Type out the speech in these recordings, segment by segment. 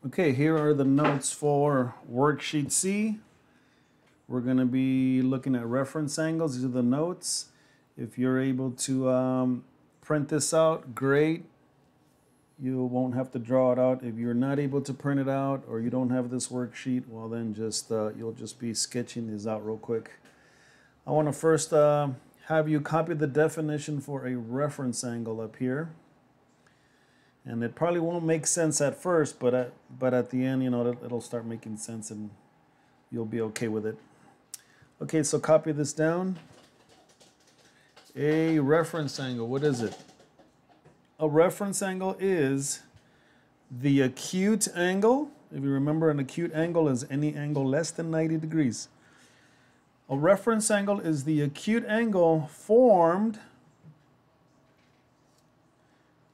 Okay, here are the notes for worksheet C. We're going to be looking at reference angles. These are the notes. If you're able to print this out, great. You won't have to draw it out. If you're not able to print it out or you don't have this worksheet, well then just you'll just be sketching these out real quick. I want to first have you copy the definition for a reference angle up here. And it probably won't make sense at first, but at the end, you know, it'll start making sense and you'll be okay with it. Okay, so copy this down. A reference angle, what is it? A reference angle is the acute angle. If you remember, an acute angle is any angle less than 90 degrees. A reference angle is the acute angle formed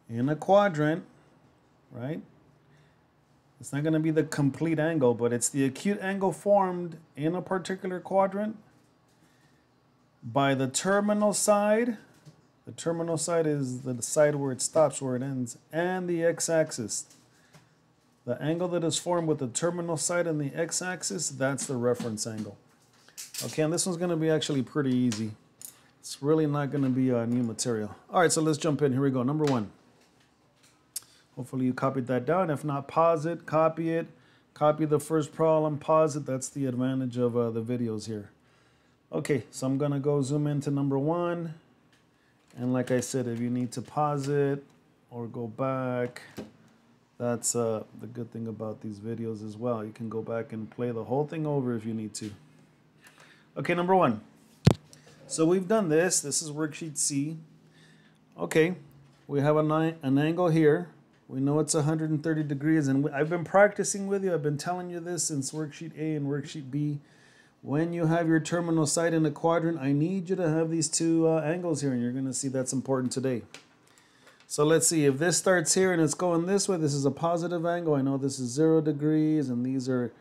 in a quadrant, right? It's not going to be the complete angle, but it's the acute angle formed in a particular quadrant by the terminal side. The terminal side is the side where it stops, where it ends, and the x-axis. The angle that is formed with the terminal side and the x-axis, that's the reference angle. Okay, and this one's going to be actually pretty easy. It's really not going to be new material. All right, so let's jump in. Here we go. Number one. Hopefully you copied that down. If not, pause it, copy the first problem, pause it. That's the advantage of the videos here. Okay, so I'm going to go zoom into number one. And like I said, if you need to pause it or go back, that's the good thing about these videos as well. You can go back and play the whole thing over if you need to. Okay, number one. So we've done this. This is worksheet C. Okay, we have an angle here. We know it's 130 degrees, and I've been practicing with you. I've been telling you this since worksheet A and worksheet B. When you have your terminal side in a quadrant, I need you to have these two angles here, and you're going to see that's important today. So let's see. If this starts here and it's going this way, this is a positive angle. I know this is 0 degrees, and these are,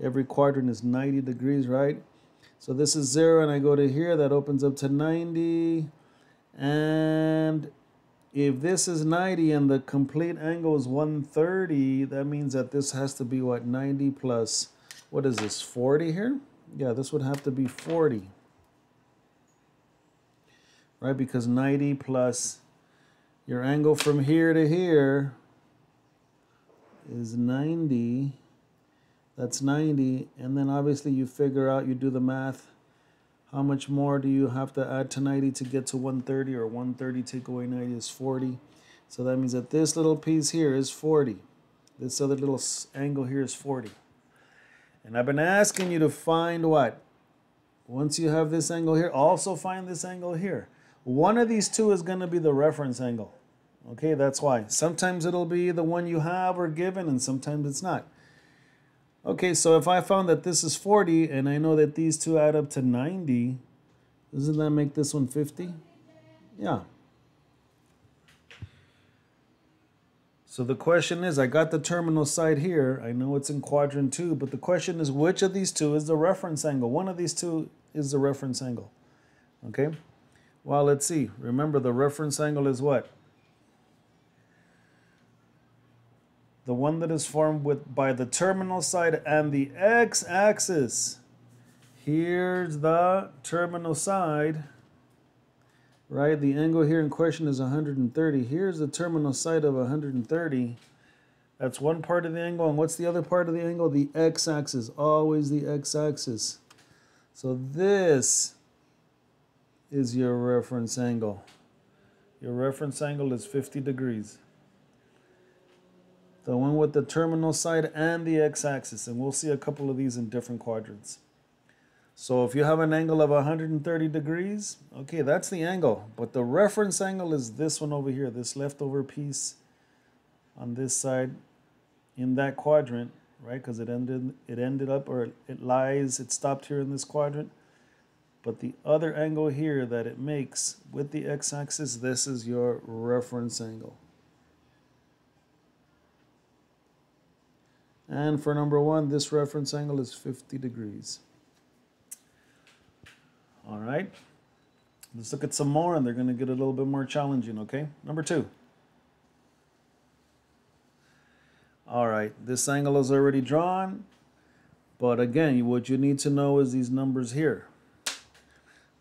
every quadrant is 90 degrees, right? So this is 0, and I go to here. That opens up to 90, and if this is 90 and the complete angle is 130, that means that this has to be what, 90 plus, what is this, 40 here? Yeah, this would have to be 40. Right, because 90 plus your angle from here to here is 90. That's 90. And then obviously you figure out, you do the math. How much more do you have to add to 90 to get to 130, or 130 take away 90 is 40. So that means that this little piece here is 40. This other little angle here is 40. And I've been asking you to find what? Once you have this angle here, also find this angle here. One of these two is going to be the reference angle. Okay, that's why. Sometimes it'll be the one you have or given, and sometimes it's not. Okay, so if I found that this is 40 and I know that these two add up to 90, doesn't that make this one 50? Yeah. So the question is, I got the terminal side here. I know it's in quadrant 2, but the question is, which of these two is the reference angle? One of these two is the reference angle. Okay? Well, let's see. Remember, the reference angle is what? The one that is formed by the terminal side and the x-axis. Here's the terminal side, right? The angle here in question is 130. Here's the terminal side of 130. That's one part of the angle. And what's the other part of the angle? The x-axis. Always the x-axis. So this is your reference angle. Your reference angle is 50 degrees. The one with the terminal side and the x-axis. And we'll see a couple of these in different quadrants. So if you have an angle of 130 degrees, okay, that's the angle. But the reference angle is this one over here, this leftover piece on this side in that quadrant, right? Because it ended up, or it stopped here in this quadrant. But the other angle here that it makes with the x-axis, this is your reference angle. And for number one, this reference angle is 50 degrees. All right. Let's look at some more, and they're going to get a little bit more challenging, okay? Number two. All right, this angle is already drawn, but again, what you need to know is these numbers here.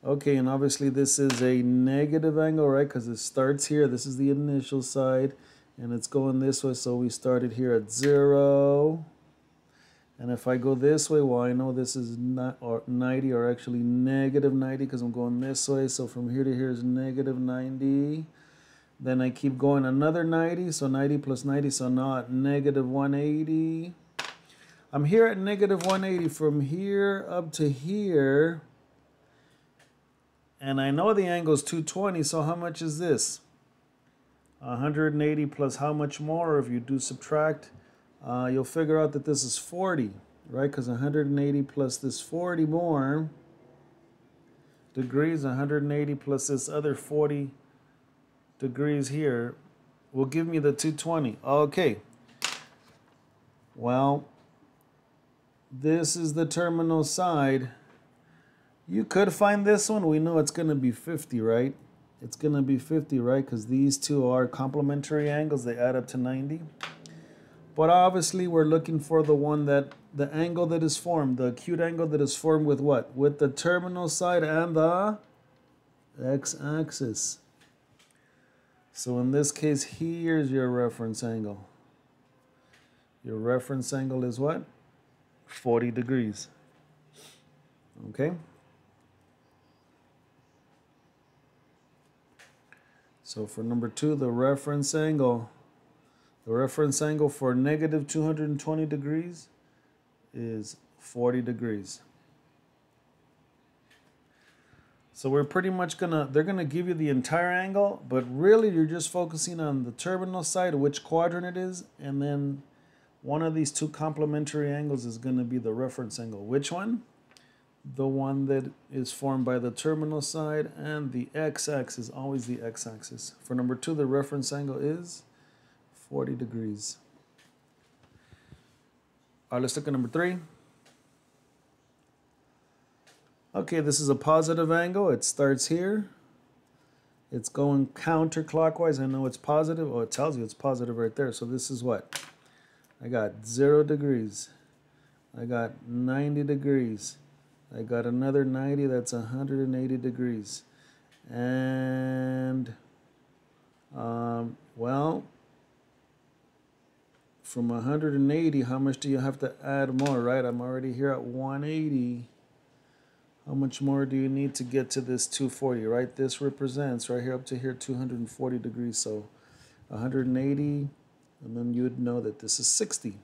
Okay, and obviously this is a negative angle, right? Because it starts here. This is the initial side, and it's going this way. So we started here at 0. And if I go this way, well, I know this is not or 90, or actually negative 90, because I'm going this way. So from here to here is negative 90. Then I keep going another 90. So 90 plus 90. So now at negative 180. I'm here at negative 180 from here up to here. And I know the angle is 220, so how much is this? 180 plus how much more? If you do subtract, you'll figure out that this is 40, right? Because 180 plus this 40 more degrees, 180 plus this other 40 degrees here will give me the 220. Okay. Well, this is the terminal side. You could find this one. We know it's going to be 50, right? It's going to be 50, right? Because these two are complementary angles. They add up to 90. But obviously, we're looking for the one that, the angle that is formed, the acute angle that is formed with what? With the terminal side and the x-axis. So in this case, here's your reference angle. Your reference angle is what? 40 degrees. Okay? So for number 2, the reference angle for negative 220 degrees is 40 degrees. So we're pretty much they're gonna give you the entire angle, but really you're just focusing on the terminal side, which quadrant it is, and then one of these two complementary angles is gonna be the reference angle. Which one? The one that is formed by the terminal side, and the x-axis, always the x-axis. For number 2, the reference angle is 40 degrees. All right, let's look at number 3. Okay, this is a positive angle. It starts here. It's going counterclockwise. I know it's positive. Oh, it tells you it's positive right there. So this is what? I got 0 degrees. I got 90 degrees. I got another 90, that's 180 degrees. And, well, from 180, how much do you have to add more, right? I'm already here at 180. How much more do you need to get to this 240, right? This represents, right here up to here, 240 degrees. So 180, and then you would know that this is 60.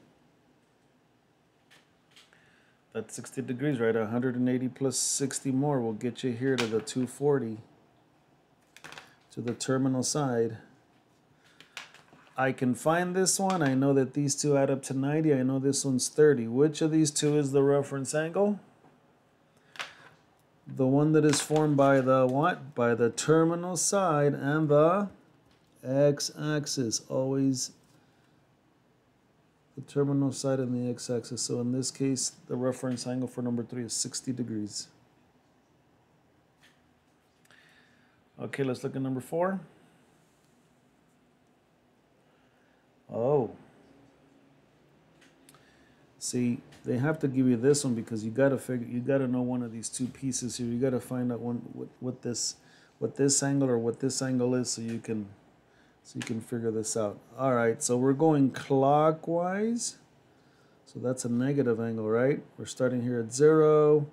That's 60 degrees, right? 180 plus 60 more will get you here to the 240, to the terminal side. I can find this one. I know that these two add up to 90. I know this one's 30. Which of these two is the reference angle? The one that is formed by the what? By the terminal side and the x-axis. Always the terminal side and the x-axis. So in this case, the reference angle for number 3 is 60 degrees. Okay, let's look at number 4. Oh. See, they have to give you this one because you gotta know one of these two pieces here. You gotta find out what this angle or what this angle is, so you can figure this out. All right, so we're going clockwise. So that's a negative angle, right? We're starting here at 0.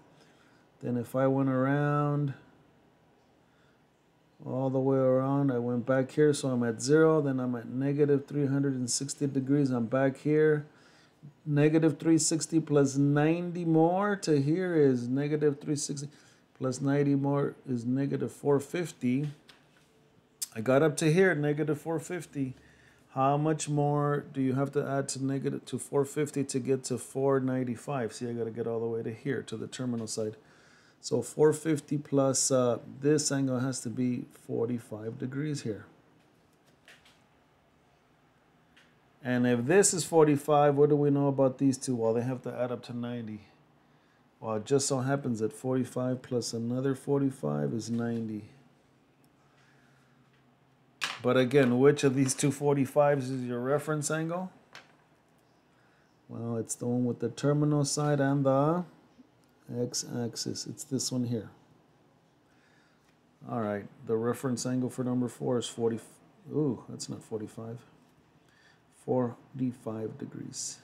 Then if I went around, all the way around, I went back here, so I'm at 0. Then I'm at negative 360 degrees. I'm back here. Negative 360 plus 90 more to here is negative 360 plus 90 more is negative 450. I got up to here, negative 450. How much more do you have to add to 450 to get to 495? See, I got to get all the way to here, to the terminal side. So 450 plus this angle has to be 45 degrees here. And if this is 45, what do we know about these two? Well, they have to add up to 90. Well, it just so happens that 45 plus another 45 is 90. But again, which of these two 45s is your reference angle? Well, it's the one with the terminal side and the x-axis. It's this one here. All right, the reference angle for number 4 is 40. Ooh, that's not 45. 45 degrees.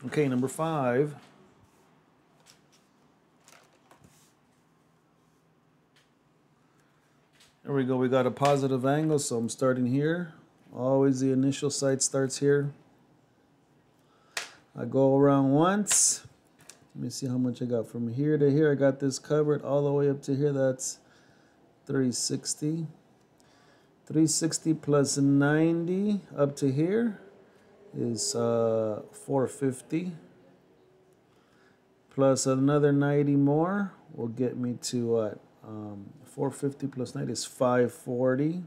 Okay, number 5. There we go. We got a positive angle, so I'm starting here. Always the initial side starts here. I go around once. Let me see how much I got from here to here. I got this covered all the way up to here. That's 360. 360 plus 90 up to here is 450. Plus another 90 more will get me to what? 450 plus 90 is 540.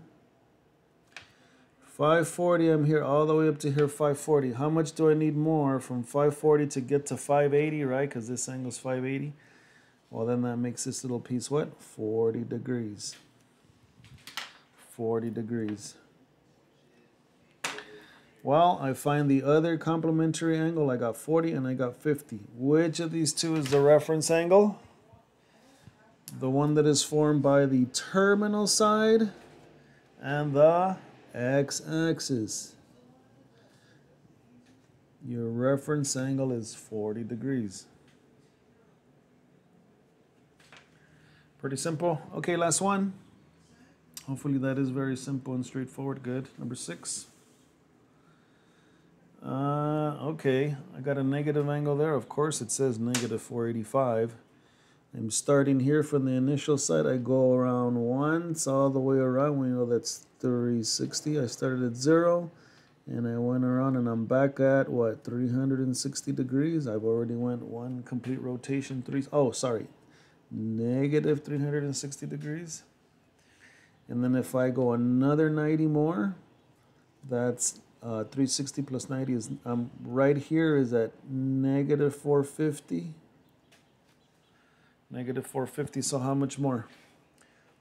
540, I'm here all the way up to here, 540. How much do I need more from 540 to get to 580, right? Because this angle is 580. Well, then that makes this little piece what? 40 degrees. 40 degrees. Well, I find the other complementary angle. I got 40 and I got 50. Which of these two is the reference angle? The one that is formed by the terminal side and the x-axis. Your reference angle is 40 degrees. Pretty simple. Okay, last one. Hopefully that is very simple and straightforward. Good. Number 6. Okay, I got a negative angle there. Of course, it says negative 485. I'm starting here from the initial side. I go around once, all the way around. We know that's 360. I started at 0, and I went around, and I'm back at, what, 360 degrees? I've already went one complete rotation. Negative 360 degrees. And then if I go another 90 more, that's 360 plus 90 is, right here is at negative 450. Negative 450, so how much more?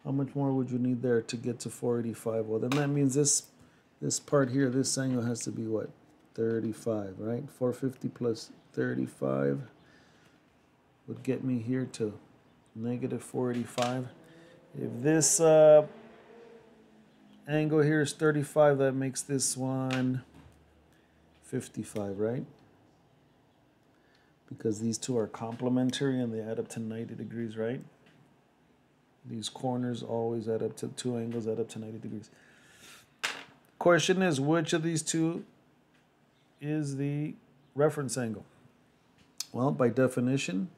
How much more would you need there to get to 485? Well, then that means this part here, this angle has to be what? 35, right? 450 plus 35 would get me here to negative 485. If this angle here is 35, that makes this one 55, right? Because these two are complementary and they add up to 90 degrees, right? These corners always add up to, two angles add up to 90 degrees. Question is, which of these two is the reference angle? Well, by definition,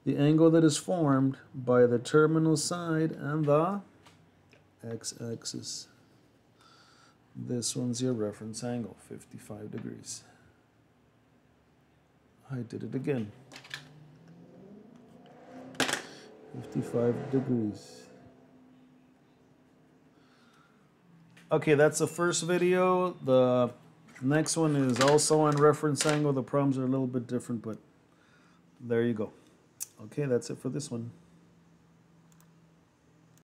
the angle that is formed by the terminal side and the x-axis. This one's your reference angle, 55 degrees. I did it again. 55 degrees. Okay, that's the first video. The next one is also on reference angle. The problems are a little bit different, but there you go. Okay, that's it for this one.